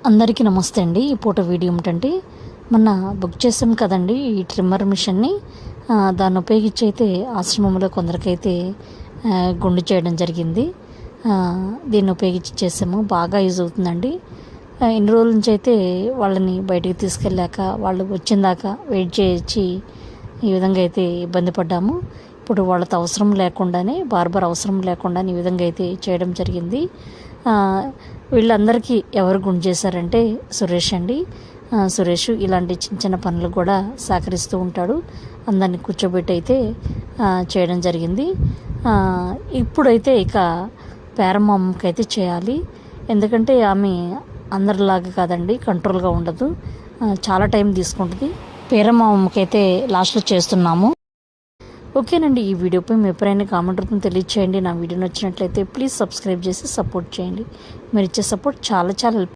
అందరికీ నమస్తే అండి. ఈ పూట వీడియో ఏమిటంటే మొన్న బుక్ చేసాం కదండి ఈ ట్రిమ్మర్ మిషన్ని. దాన్ని ఉపయోగించి అయితే ఆశ్రమంలో కొందరికైతే గుండు చేయడం జరిగింది. దీన్ని ఉపయోగించి చేసాము. బాగా యూజ్ అవుతుందండి. ఇన్ని రోజుల నుంచి అయితే వాళ్ళని బయటికి తీసుకెళ్ళాక వాళ్ళు వచ్చిందాకా వెయిట్ చేయించి ఈ విధంగా అయితే ఇబ్బంది పడ్డాము. ఇప్పుడు వాళ్ళతో అవసరం లేకుండానే బార్బర్ అవసరం లేకుండానే ఈ విధంగా అయితే చేయడం జరిగింది. వీళ్ళందరికీ ఎవరు గుండు చేశారంటే సురేష్ అండి. సురేష్ ఇలాంటి చిన్న చిన్న పనులు కూడా సహకరిస్తూ ఉంటాడు. అందరినీ కూర్చోబెట్టి అయితే చేయడం జరిగింది. ఇప్పుడైతే ఇక పేరమ్మకి అయితే చేయాలి. ఎందుకంటే ఆమె అందరిలాగా కాదండి, కంట్రోల్గా ఉండదు, చాలా టైం తీసుకుంటుంది. పేరమ్మకి అయితే లాస్ట్లో చేస్తున్నాము. ఓకేనండి. ఈ వీడియోపై మీ ఎప్పుడైనా కామెంట్ రూపంలో తెలియచేయండి. నా వీడియో నచ్చినట్లయితే ప్లీజ్ సబ్స్క్రైబ్ చేసి సపోర్ట్ చేయండి. మీరు ఇచ్చే సపోర్ట్ చాలా